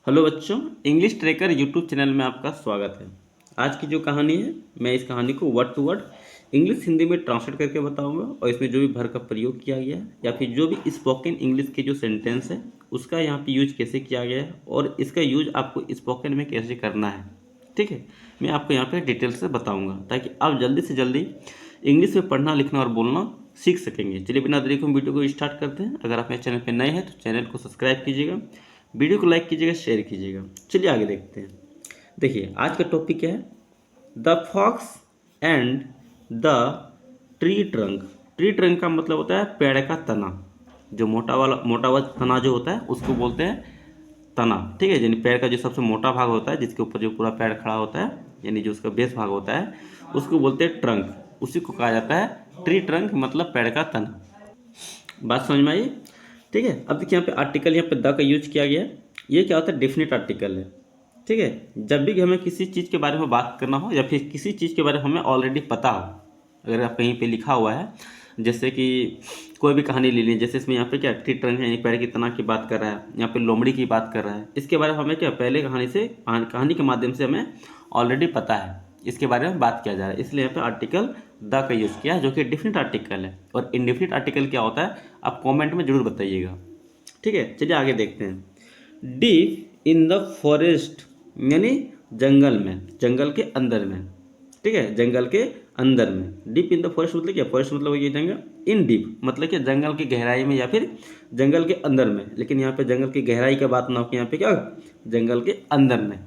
Hello बच्चों, English tracker YouTube channel में आपका स्वागत है। आज की जो कहानी है, मैं इस कहानी को word to word English Hindi में ट्रांसलेट करके बताऊंगा और इसमें जो भी भर का प्रयोग किया गया है या फिर जो भी स्पोकन इंग्लिश के जो सेंटेंस है उसका यहाँ पे यूज कैसे किया गया है और इसका यूज आपको स्पोकन में कैसे करना है। ठीक है, मैं आपको यहाँ पे डिटेल से बताऊँगा ताकि आप जल्दी से जल्दी इंग्लिश में पढ़ना लिखना और बोलना सीख सकेंगे। चलिए बिना देरी को वीडियो को स्टार्ट करते हैं। अगर आप मेरे चैनल पर नए हैं तो चैनल को सब्सक्राइब कीजिएगा, वीडियो को लाइक कीजिएगा, शेयर कीजिएगा। चलिए आगे देखते हैं। देखिए आज का टॉपिक क्या है, the fox and the tree trunk. Tree trunk का मतलब होता है पेड़ का तना, जो मोटा वाला तना जो होता है उसको बोलते हैं तना। ठीक है, यानी पेड़ का जो सबसे मोटा भाग होता है जिसके ऊपर जो पूरा पेड़ खड़ा होता है, यानी जो उसका बेस भाग होता है उसको बोलते हैं ट्रंक। उसी को कहा जाता है ट्री ट्रंक, मतलब पेड़ का तना। बात समझ में आई? ठीक है, अब देखिए यहाँ पे आर्टिकल, यहाँ पे द का यूज किया गया है। ये क्या होता है, डेफिनेट आर्टिकल है। ठीक है, जब भी हमें किसी चीज़ के बारे में बात करना हो या फिर किसी चीज़ के बारे में हमें ऑलरेडी पता हो, अगर आप कहीं पे लिखा हुआ है, जैसे कि कोई भी कहानी ले लीजिए, जैसे इसमें यहाँ पे क्या ट्री ट्रंक है, पेड़ की तना की बात कर रहा है, यहाँ पे लोमड़ी की बात कर रहा है, इसके बारे में हमें क्या पहले कहानी के माध्यम से हमें ऑलरेडी पता है, इसके बारे में बात किया जा रहा है, इसलिए यहाँ पे आर्टिकल द का यूज़ किया है जो कि डेफिनेट आर्टिकल है। और इनडेफिनेट आर्टिकल क्या होता है आप कमेंट में जरूर बताइएगा। ठीक है, चलिए आगे देखते हैं। डीप इन द फॉरेस्ट यानी जंगल में, जंगल के अंदर में। ठीक है, जंगल के अंदर में। डीप इन द फॉरेस्ट मतलब क्या, फॉरेस्ट मतलब ये जंगल, इन डीप मतलब क्या जंगल की गहराई में या फिर जंगल के अंदर में। लेकिन यहाँ पे जंगल की गहराई का बात ना हो, यहाँ पे क्या जंगल के अंदर में।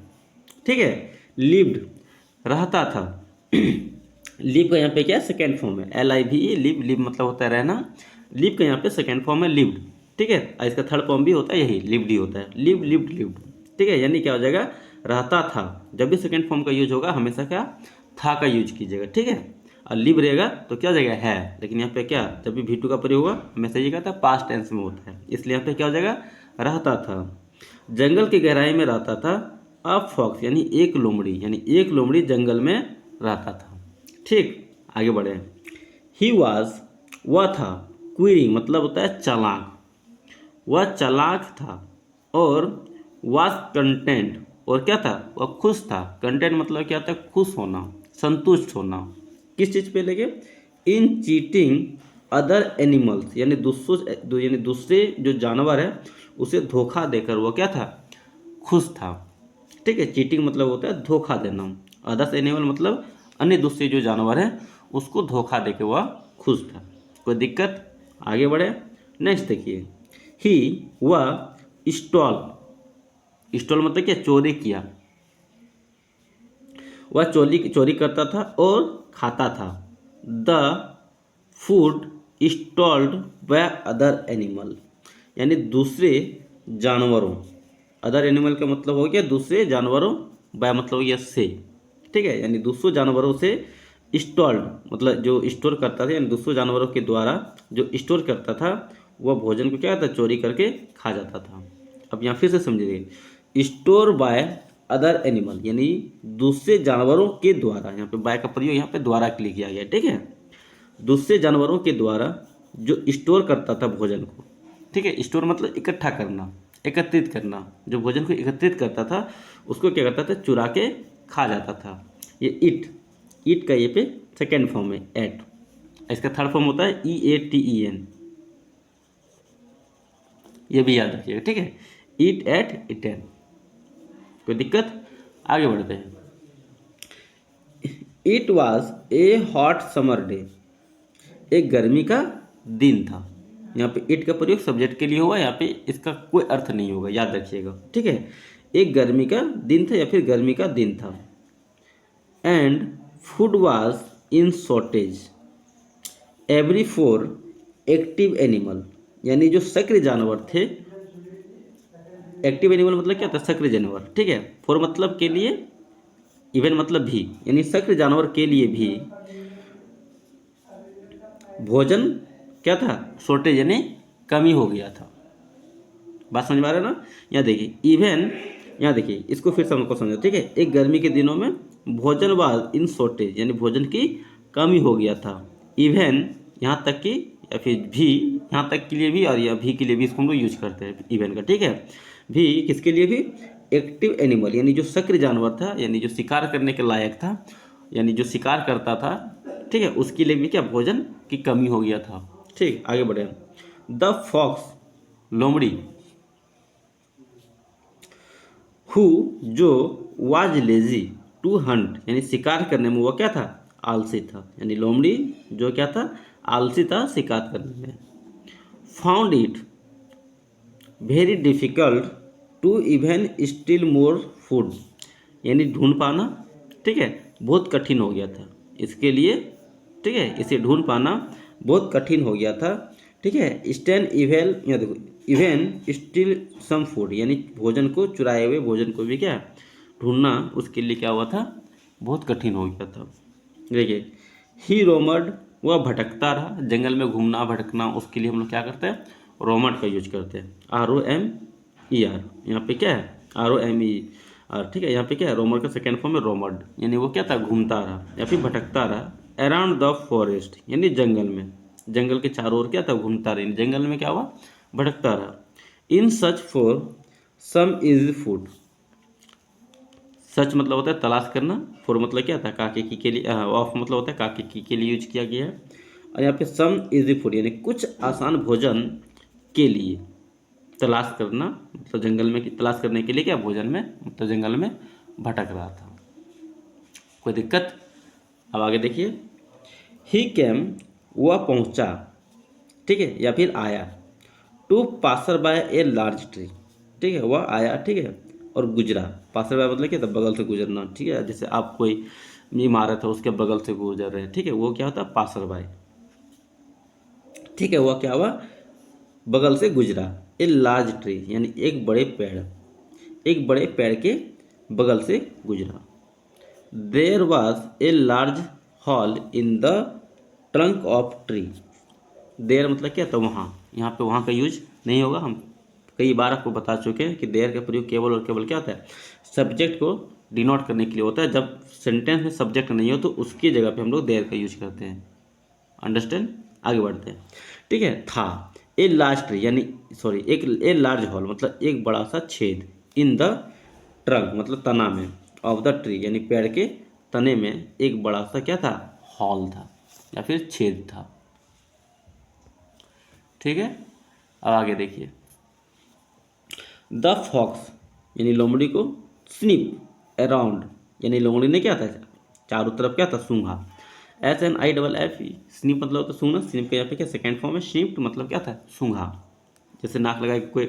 ठीक है, लिव्ड रहता था। लिव का यहाँ पे क्या सेकेंड फॉर्म है, LIVE, लिव। लिव मतलब होता है रहना, लिव का यहाँ पे सेकेंड फॉर्म है लिव्ड। ठीक है, इसका थर्ड फॉर्म भी होता है यही, लिव्ड ही होता है, लिव, लिव्ड, लिव्ड। ठीक है, यानी क्या हो जाएगा, रहता था। जब भी सेकेंड फॉर्म का यूज होगा हमेशा क्या था का यूज कीजिएगा। ठीक है, और लिव रहेगा तो क्या हो जाएगा है, लेकिन यहाँ पे क्या जब भी V2 का प्रयोग होगा हमेशा ये कहता है पास्ट टेंस में होता है, इसलिए यहाँ पे क्या हो जाएगा रहता था। जंगल की गहराई में रहता था अ फॉक्स, यानी एक लोमड़ी, यानी एक लोमड़ी जंगल में रहता था। ठीक, आगे बढ़े। ही वॉज, वह था, क्वीरिंग मतलब होता है चालाक, वह चालाक था। और वॉज कंटेंट, और क्या था वह खुश था। कंटेंट मतलब क्या था, खुश होना, संतुष्ट होना। किस चीज़ पे लेके, इन चीटिंग अदर एनिमल्स, यानी दूसरे जो जानवर है उसे धोखा देकर वह क्या था, खुश था। ठीक है, चीटिंग मतलब होता है धोखा देना, अदर्स एनिमल मतलब अन्य दूसरे जो जानवर हैं उसको धोखा देके वह खुश था। कोई दिक्कत? आगे बढ़े। नेक्स्ट देखिए, ही वह स्टॉल, स्टॉल मतलब क्या चोरी किया, वह चोरी करता था और खाता था। The food stalled by other animal, यानी दूसरे जानवरों, अदर एनिमल का मतलब हो गया दूसरे जानवरों, बाय मतलब हो गया से। ठीक है, यानी दूसरों जानवरों से स्टॉल्ड मतलब जो स्टोर करता था, यानी दूसरों जानवरों के द्वारा जो स्टोर करता था वह भोजन को क्या था, चोरी करके खा जाता था। अब यहाँ फिर से समझिए, स्टोर बाय अदर एनिमल यानी दूसरे जानवरों के द्वारा, यहाँ पे बाय का प्रयोग यहाँ पे द्वारा के लिए किया गया। ठीक है, दूसरे जानवरों के द्वारा जो स्टोर करता था भोजन को। ठीक है, स्टोर मतलब इकट्ठा करना, एकत्रित करना, जो भोजन को एकत्रित करता था उसको क्या करता था, चुरा के खा जाता था। ये ईट का ये पे सेकेंड फॉर्म है एट, इसका थर्ड फॉर्म होता है EATEN, ये भी याद रखिएगा। ठीक है, ईट एट इटेन। कोई दिक्कत? आगे बढ़ते हैं। It was a hot summer day, एक गर्मी का दिन था। यहाँ पे इट का प्रयोग सब्जेक्ट के लिए होगा, यहाँ पे इसका कोई अर्थ नहीं होगा, याद रखिएगा। ठीक है, एक गर्मी का दिन था या फिर गर्मी का दिन था। And food was in shortage every four active animal, यानी जो सक्रिय जानवर थे, एक्टिव एनिमल मतलब क्या था, सक्रिय जानवर। ठीक है, फोर मतलब के लिए, इवन मतलब भी, यानी सक्रिय जानवर के लिए भी भोजन क्या था, शॉर्टेज यानी कमी हो गया था। बात समझ में आ रहा है ना? यहाँ देखिए इवन, यहाँ देखिए इसको फिर से हमको समझो। ठीक है, एक गर्मी के दिनों में भोजन वाज इन शॉर्टेज, यानी भोजन की कमी हो गया था। इवन यहाँ तक कि, या फिर भी, यहाँ तक के लिए भी और या भी के लिए भी इसको हम लोग यूज करते हैं इवन का। ठीक है, भी किसके लिए भी, एक्टिव एनिमल यानी जो सक्रिय जानवर था, यानी जो शिकार करने के लायक था, यानी जो शिकार करता था, ठीक है, उसके लिए भी क्या भोजन की कमी हो गया था। ठीक, आगे बढ़े। द फॉक्स, लोमड़ी, हु, जो, वाज लेजी टू हंट, यानी शिकार करने में वो क्या था, आलसी था, यानी लोमड़ी जो क्या था, आलसी था शिकार करने में। Found it very difficult to even still more food, यानी ढूंढ पाना, ठीक है, बहुत कठिन हो गया था इसके लिए, ठीक है, इसे ढूंढ पाना बहुत कठिन हो गया था, ठीक है। स्टैन इवेल, या देखो, इवन स्टिल सम फूड, यानी भोजन को, चुराए हुए भोजन को भी क्या ढूंढना उसके लिए क्या हुआ था, बहुत कठिन हो गया था। देखिए, ही रोमड, वह भटकता रहा, जंगल में घूमना भटकना, उसके लिए हम लोग क्या करते हैं, रोमड का यूज करते हैं, ROMER, यहाँ पे क्या है, ROMER, ठीक है, यहाँ पे क्या है, रोमर का सेकेंड फॉर्म है रोमड, यानी वो क्या था, घूमता रहा या फिर भटकता रहा। अराउंड द फॉरेस्ट, यानी जंगल में, जंगल के चारों ओर क्या था, घूमता रहा, जंगल में क्या हुआ, भटकता रहा। इन सच फॉर सम इज फूड, सच मतलब होता है तलाश करना, फॉर मतलब क्या था, काके की के लिए, ऑफ मतलब होता है काके की के लिए यूज किया गया है। और यहाँ पे सम इजी फूड, यानी कुछ आसान भोजन के लिए, तलाश करना मतलब जंगल में तलाश करने के लिए क्या, भोजन में, मतलब जंगल में भटक रहा था। कोई दिक्कत? अब आगे देखिए। ही कैम, वह पहुंचा, ठीक है, या फिर आया। To passer by a large tree, ठीक है, वह आया, ठीक है, और गुजरा। पासर बाय मतलब क्या था, बगल से गुजरना, ठीक है, जैसे आप कोई इमारत है उसके बगल से गुजर रहे हैं, ठीक है, वो क्या होता है, पासर बाय, ठीक है, वह क्या हुआ, बगल से गुजरा। ए लार्ज ट्री, यानी एक बड़े पेड़, एक बड़े पेड़ के बगल से गुजरा। There was a large hole in the trunk of tree, there मतलब क्या था, वहाँ, यहाँ पे वहाँ का यूज नहीं होगा, हम कई बार आपको बता चुके हैं कि देयर का प्रयोग केवल और केवल क्या होता है, सब्जेक्ट को डिनोट करने के लिए होता है, जब सेंटेंस में सब्जेक्ट नहीं हो तो उसकी जगह पे हम लोग देयर का यूज करते हैं। अंडरस्टैंड? आगे बढ़ते हैं, ठीक है। था, ए लार्ज ट्री, यानी सॉरी, एक ए लार्ज हॉल मतलब एक बड़ा सा छेद, इन द ट्रंक मतलब तना में, ऑफ द ट्री यानी पेड़ के तने में एक बड़ा सा क्या था, हॉल था या फिर छेद था, ठीक है। अब आगे देखिए। द फॉक्स, यानी लोमड़ी को, स्निप अराउंड, यानी लोमड़ी ने क्या था, चारों तरफ क्या था, सूंघा। SNIFF, स्निप मतलब होता है सूंघना, स्निप के यहाँ पे क्या सेकेंड फॉर्म है, स्निप्ड मतलब क्या था, सूंघा, जैसे नाक लगा के कोई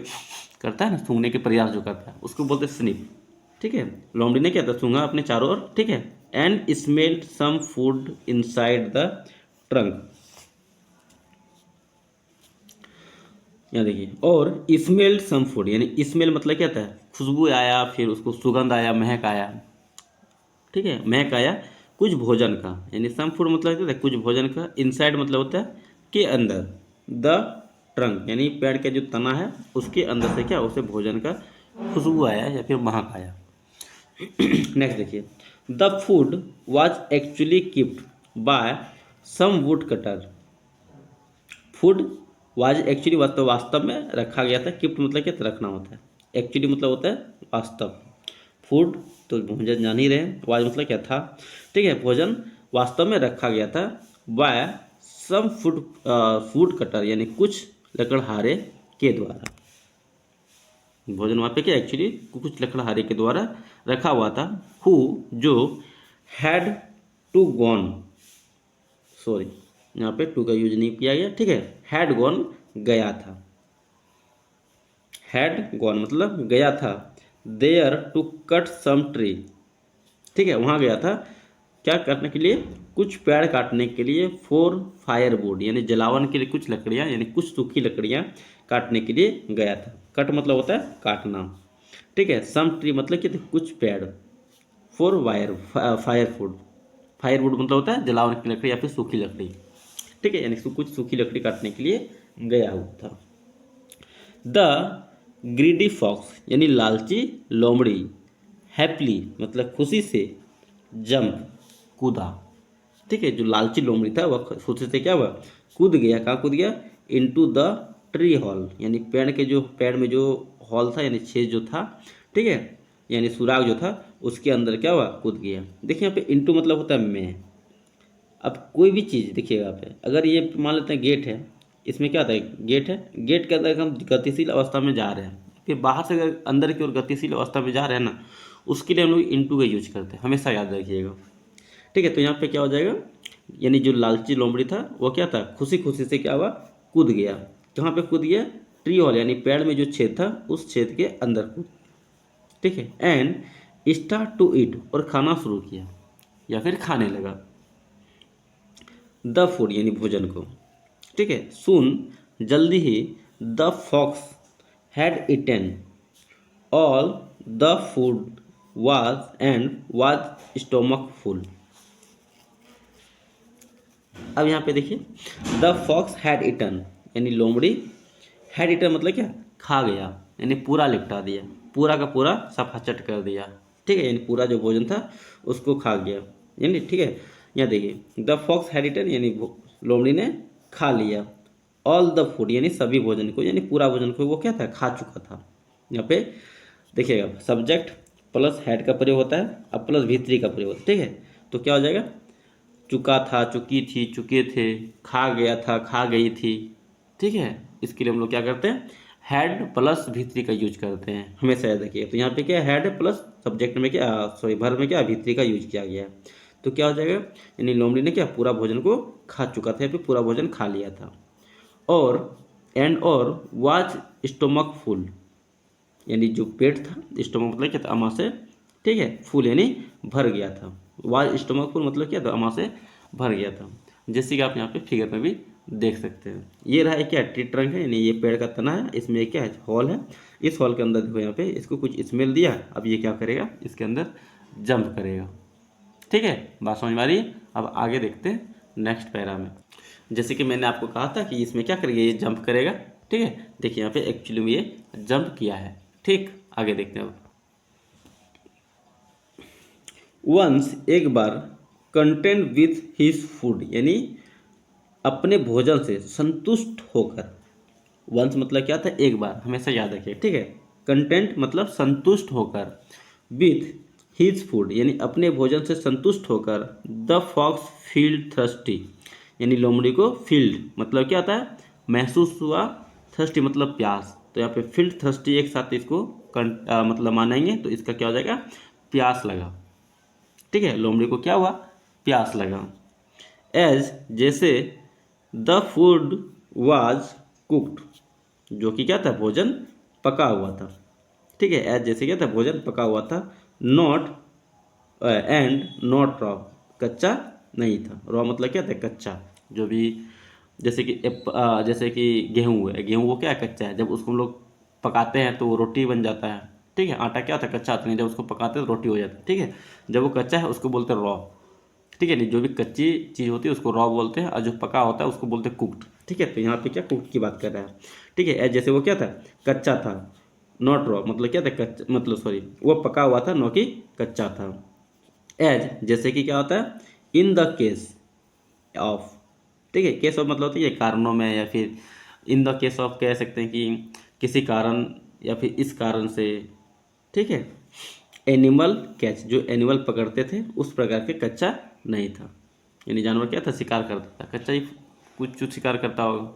करता है ना, सूंघने के प्रयास जो करता है उसको बोलते हैं स्निप, ठीक है। लोमड़ी ने क्या था, सूंघा अपने चारों ओर, ठीक है। And smelled some food inside the trunk, यहाँ देखिए, और स्मेल्ड सम फूड, यानी स्मेल मतलब क्या था, खुशबू आया, फिर उसको सुगंध आया, महक आया, ठीक है, महक आया कुछ भोजन का, यानी सम फूड मतलब क्या था, कुछ भोजन का। इनसाइड मतलब होता है के अंदर, द ट्रंक यानी पेड़ का जो तना है उसके अंदर से क्या, उसे भोजन का खुशबू आया या फिर महक आया। नेक्स्ट देखिए। The food was actually kept by some woodcutter, food was actually वास्तव में रखा गया था, कीप्ड मतलब क्या, रखना होता है, एक्चुअली मतलब होता है वास्तव, फूड तो भोजन जान ही रहे हैं, वाज मतलब क्या था, ठीक है, भोजन वास्तव में रखा गया था, बाय सम फूड कटर यानी कुछ लकड़हारे के द्वारा, भोजन वहाँ पे क्या एक्चुअली कुछ लकड़हारे के द्वारा रखा हुआ था। हु, जो, हैड टू गॉन, सॉरी यहाँ पे टू का यूज नहीं किया गया, ठीक है, हैड गॉन गया था, हैड गॉन मतलब गया था, there to cut some tree, ठीक है, वहाँ गया था क्या करने के लिए, कुछ पेड़ काटने के लिए, फॉर फायरवुड यानी जलावन के लिए कुछ लकड़ियाँ, यानी कुछ सूखी लकड़ियाँ काटने के लिए गया था। कट मतलब होता है काटना, ठीक है। सम ट्री मतलब कि कुछ पेड़, फॉर फायरवुड, फायरवुड मतलब होता है जलावन की लकड़ी या फिर सूखी लकड़ी, ठीक है, यानी कुछ सूखी लकड़ी काटने के लिए गया हुआ था। द ग्रीडी फॉक्स यानी लालची लोमड़ी, हैप्पली मतलब खुशी से, जंप कूदा, ठीक है, जो लालची लोमड़ी था वह खुशी से क्या हुआ, कूद गया, कहाँ कूद गया, इनटू द ट्री हॉल यानी पेड़ में जो हॉल था यानी छेद जो था, ठीक है, यानी सुराग जो था उसके अंदर क्या हुआ, कूद गया। देखिए यहाँ पे इंटू मतलब होता है में। अब कोई भी चीज़ देखिएगा यहाँ पे, अगर ये मान लेते हैं गेट है, इसमें क्या होता है, गेट है, गेट के अंदर हम गतिशील अवस्था में जा रहे हैं, फिर बाहर से अगर अंदर की ओर गतिशील अवस्था में जा रहे हैं ना, उसके लिए हम लोग इंटू का यूज करते हैं, हमेशा याद रखिएगा। ठीक है, तो यहाँ पे क्या हो जाएगा, यानी जो लालची लोमड़ी था वो क्या था, खुशी खुशी से क्या हुआ, कूद गया। कहाँ पे कूद गया, ट्री हॉल यानी पेड़ में जो छेद था उस छेद के अंदर कूद। ठीक है, एंड स्टार्ट टू ईट, और खाना शुरू किया या फिर खाने लगा, द फूड यानी भोजन को। ठीक है, सुन जल्दी ही, the fox had eaten all the food was and was stomach full. अब यहाँ पे देखिए, द फॉक्स हैड इटन यानी लोमड़ी, हैड इटन मतलब क्या, खा गया, यानी पूरा लिपटा दिया, पूरा का पूरा सफाचट कर दिया। ठीक है, यानी पूरा जो भोजन था उसको खा गया, यानी ठीक है। यहाँ देखिए, द फॉक्स हैड इटन यानी लोमड़ी ने खा लिया, ऑल द फूड यानी सभी भोजन को, यानी पूरा भोजन को वो क्या था, खा चुका था। यहाँ पे देखिएगा, सब्जेक्ट प्लस हैड का प्रयोग होता है, अब प्लस भीतरी का प्रयोग होता है। ठीक है, तो क्या हो जाएगा, चुका था, चुकी थी, चुके थे, खा गया था, खा गई थी। ठीक है, इसके लिए हम लोग क्या करते हैं, हैड प्लस भीतरी का यूज करते हैं, हमेशा याद रखिए। तो यहाँ पे क्या, हैड प्लस सब्जेक्ट में क्या, सॉरी वर्ब में क्या, भीतरी का यूज किया गया है। तो क्या हो जाएगा, यानी लोमड़ी ने क्या, पूरा भोजन को खा चुका था या फिर पूरा भोजन खा लिया था। और एंड और वाज स्टोमक फुल, यानी जो पेट था, स्टोमक मतलब क्या था, अमा से, ठीक है, फुल यानी भर गया था, वाज स्टोमक फुल मतलब क्या था, अमा से भर गया था। जैसे कि आप यहाँ पे फिगर में भी देख सकते हैं। ये रहा है क्या, ट्री ट्रंक है, यानी ये पेड़ का तना है, इसमें एक क्या है, हॉल है। इस हॉल के अंदर देखो, यहाँ पे इसको कुछ स्मेल दिया, अब ये क्या करेगा, इसके अंदर जंप करेगा। ठीक है, बात समझ में आ रही है। अब आगे देखते हैं नेक्स्ट पैरा में। जैसे कि मैंने आपको कहा था कि इसमें क्या करेगा, ये जंप करेगा। ठीक है, देखिए यहाँ पे एक्चुअली में ये जंप किया है। ठीक, आगे देखते हैं अब। वंस एक बार, कंटेंट विथ हिज फूड यानी अपने भोजन से संतुष्ट होकर, वंस मतलब क्या था, एक बार, हमेशा याद रखिए। ठीक है, कंटेंट मतलब संतुष्ट होकर, विथ हिज फूड यानी अपने भोजन से संतुष्ट होकर, द फॉक्स फील्ड थर्स्टी यानी लोमड़ी को फील्ड मतलब क्या आता है, महसूस हुआ, थर्स्टी मतलब प्यास। तो यहाँ पे फील्ड थर्स्टी एक साथ इसको मतलब मानेंगे, तो इसका क्या हो जाएगा, प्यास लगा। ठीक है, लोमड़ी को क्या हुआ, प्यास लगा। एज जैसे, द फूड वाज कुक्ड जो कि क्या था, भोजन पका हुआ था। ठीक है, एज जैसे क्या था, भोजन पका हुआ था। नॉट एंड नॉट रॉ कच्चा नहीं था, रॉ मतलब क्या था, कच्चा। जो भी जैसे कि गेहूँ है, गेहूँ वो क्या है, कच्चा है, जब उसको हम लोग पकाते हैं तो वो रोटी बन जाता है। ठीक है, आटा क्या होता है, कच्चा आता नहीं, जब उसको पकाते हैं तो रोटी हो जाती है। ठीक है, जब वो कच्चा है उसको बोलते हैं रॉ। ठीक है, नहीं, जो भी कच्ची चीज़ होती है उसको रॉ बोलते हैं, और जो पका होता है उसको बोलते हैं कुक्ड। ठीक है, तो यहाँ पे क्या, कुक्ड की बात कर रहा है। ठीक है, जैसे वो क्या था, कच्चा था, नॉट रॉ मतलब क्या था, कच्चा मतलब सॉरी, वो पका हुआ था, नौ कि कच्चा था। एज जैसे कि क्या होता है, इन द केस ऑफ। ठीक है, केस ऑफ मतलब होता है ये कारणों में, या फिर इन द केस ऑफ कह सकते हैं कि किसी कारण या फिर इस कारण से। ठीक है, एनिमल कैच जो एनिमल पकड़ते थे उस प्रकार के कच्चा नहीं था, यानी जानवर क्या था, शिकार करता था, कच्चा ही कुछ शिकार करता होगा।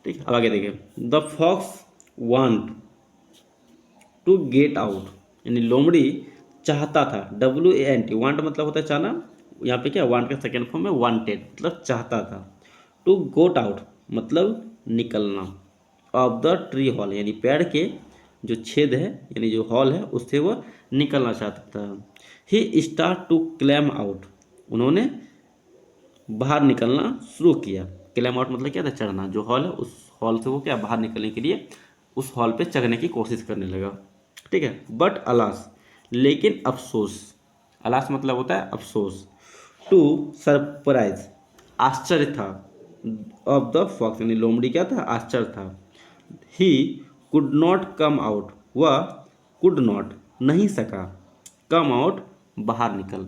ठीक है, अब आगे देखिए, the fox want to get out यानी लोमड़ी चाहता था, WANT, वांट मतलब होता है चाहना, यहाँ पे क्या, वांट का सेकेंड फॉर्म है वांटेड मतलब चाहता था। टू गोट आउट मतलब निकलना, ऑफ द ट्री हॉल यानी पेड़ के जो छेद है यानी जो हॉल है उससे वो निकलना चाहता था। ही स्टार्ट टू क्लैम आउट, उन्होंने बाहर निकलना शुरू किया। क्लैम आउट मतलब क्या था, चढ़ना, जो हॉल है उस हॉल से वो क्या, बाहर निकलने के लिए उस हॉल पे चढ़ने की कोशिश करने लगा। ठीक है, बट अलास लेकिन अफसोस, अलास मतलब होता है अफसोस, टू सरप्राइज आश्चर्य था, ऑफ द फॉक्स यानी लोमड़ी क्या था, आश्चर्य था। He could not come out, वह कुड नॉट नहीं सका, कम आउट बाहर निकल,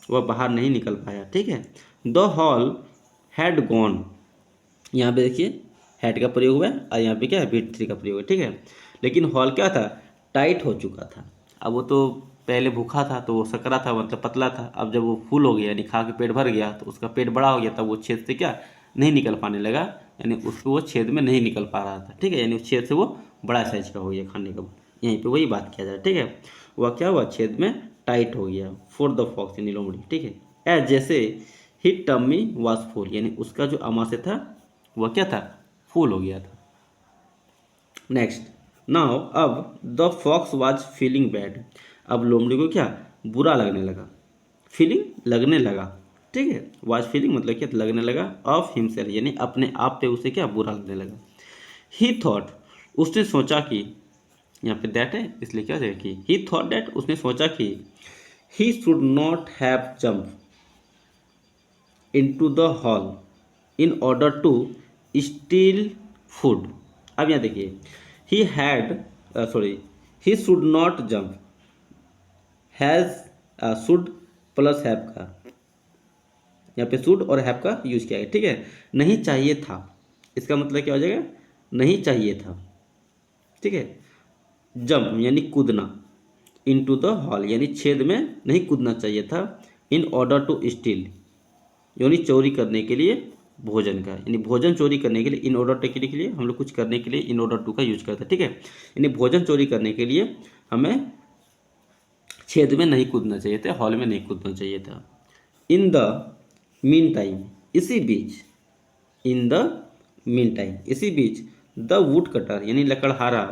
वह बाहर नहीं निकल पाया। ठीक है, द हॉल हैड गॉन, यहाँ पे देखिए हैड का प्रयोग हुआ है और यहाँ पे क्या है, V3 का प्रयोग है। ठीक है, लेकिन हॉल क्या था, टाइट हो चुका था, अब वो तो पहले भूखा था तो वो सकरा था, मतलब पतला था। अब जब वो फूल हो गया यानी खा के पेट भर गया तो उसका पेट बड़ा हो गया, तब वो छेद से क्या नहीं निकल पाने लगा, यानी उसको वो छेद में नहीं निकल पा रहा था। ठीक है, यानी उस छेद से वो बड़ा साइज का हो गया खाने के बाद। यहीं पे वही बात किया जाए। ठीक है, वह क्या हुआ, छेद में टाइट हो गया फॉर द फॉक्स यानी लोमड़ी। ठीक है, एज जैसे ही टम्मी वाज फुल, यानी उसका जो अमाशय था वह क्या था, फूल हो गया था। नेक्स्ट, नाउ अब the fox was feeling bad, अब लोमड़ी को क्या बुरा लगने लगा, फीलिंग लगने लगा। ठीक है, वाज फीलिंग मतलब क्या लगने लगा, ऑफ हिमसेल्फ यानी अपने आप पे उसे क्या बुरा लगने लगा। ही थॉट, उसने सोचा कि, यहाँ पे दैट है इसलिए क्या है कि ही थॉट दैट, उसने सोचा कि he should not have jump into the hall in order to steal food। अब यहाँ देखिए, he had sorry he should not jump, has should plus have का, यहाँ पे शुड और हैव का यूज किया है। ठीक है, नहीं चाहिए था, इसका मतलब क्या हो जाएगा, नहीं चाहिए था। ठीक है, जंप यानी कूदना, इनटू द हॉल यानी छेद में नहीं कूदना चाहिए था, इन ऑर्डर टू स्टील यानी चोरी करने के लिए भोजन का, यानी भोजन चोरी करने के लिए, इन ऑर्डर के लिए हम लोग कुछ करने के लिए इन ऑर्डर टू का यूज करते हैं। ठीक है, यानी भोजन चोरी करने के लिए हमें छेद में नहीं कूदना चाहिए था, हॉल में नहीं कूदना चाहिए था। इन द मीन टाइम, इसी बीच, इन द मीन टाइम इसी बीच, द वुड कटर यानी लकड़हारा,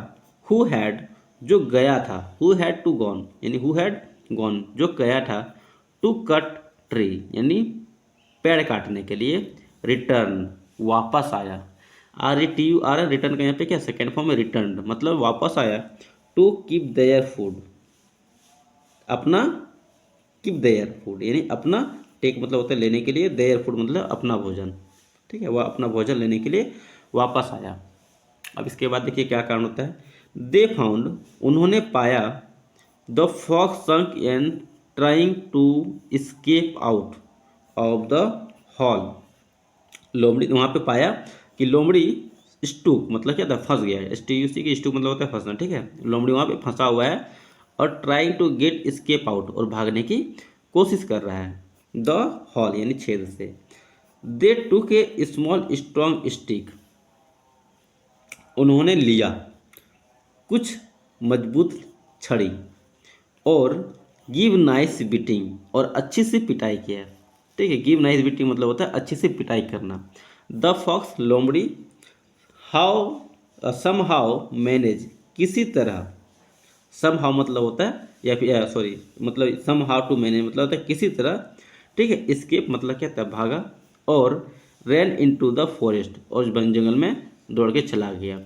हु हैड जो गया था, हु हैड टू गॉन यानी हु हैड गॉन जो गया था, टू कट ट्री यानी पेड़ काटने के लिए, रिटर्न वापस आया, RETUR रिटर्न का यहाँ पे क्या सेकेंड फॉर्म में रिटर्न मतलब वापस आया, टू कीप देयर फूड अपना, कीप देयर फूड यानी अपना, टेक मतलब होता है लेने के लिए, देयर फूड मतलब अपना भोजन। ठीक है, वह अपना भोजन लेने के लिए वापस आया। अब इसके बाद देखिए क्या कारण होता है, दे फाउंड उन्होंने पाया, the fox sunk and trying to escape out of the hole, लोमड़ी वहाँ पे पाया कि लोमड़ी स्टूक मतलब क्या था, फंस गया है, STUC की स्टूक मतलब होता है फंसना। ठीक है, लोमड़ी वहाँ पे फंसा हुआ है और trying to get escape out और भागने की कोशिश कर रहा है, द हॉल यानी छेद से। दे टूक ए स्मॉल स्ट्रॉन्ग स्टिक, उन्होंने लिया कुछ मजबूत छड़ी, और गिव नाइस बीटिंग और अच्छी सी पिटाई किया। ठीक है, गिव नाइस बीटिंग मतलब होता है अच्छी सी पिटाई करना। द फॉक्स लोमड़ी, हाउ सम हाउ मैनेज किसी तरह, सम हाउ मतलब होता है या फिर सॉरी मतलब सम हाउ टू मैनेज मतलब होता है किसी तरह। ठीक है, स्केप मतलब क्या था, भागा, और रैन इनटू द फॉरेस्ट और वन जंगल में दौड़ के चला गया।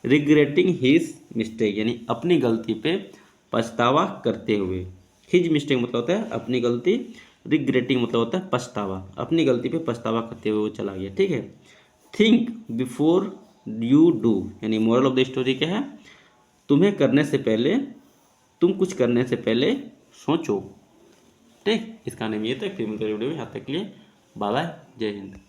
रिग्रेटिंग हिज मिस्टेक यानी अपनी गलती पे पछतावा करते हुए, हिज मिस्टेक मतलब होता है अपनी गलती, रिग्रेटिंग मतलब होता है पछतावा, अपनी गलती पे पछतावा करते हुए वो चला गया। ठीक है, थिंक बिफोर यू डू यानी मोरल ऑफ द स्टोरी क्या है, तुम्हें करने से पहले, तुम कुछ करने से पहले सोचो। ठीक, इसका नाम ये था। फिर मिलते हैं वीडियो में, यहाँ तक के लिए बाय बाय, जय हिंद।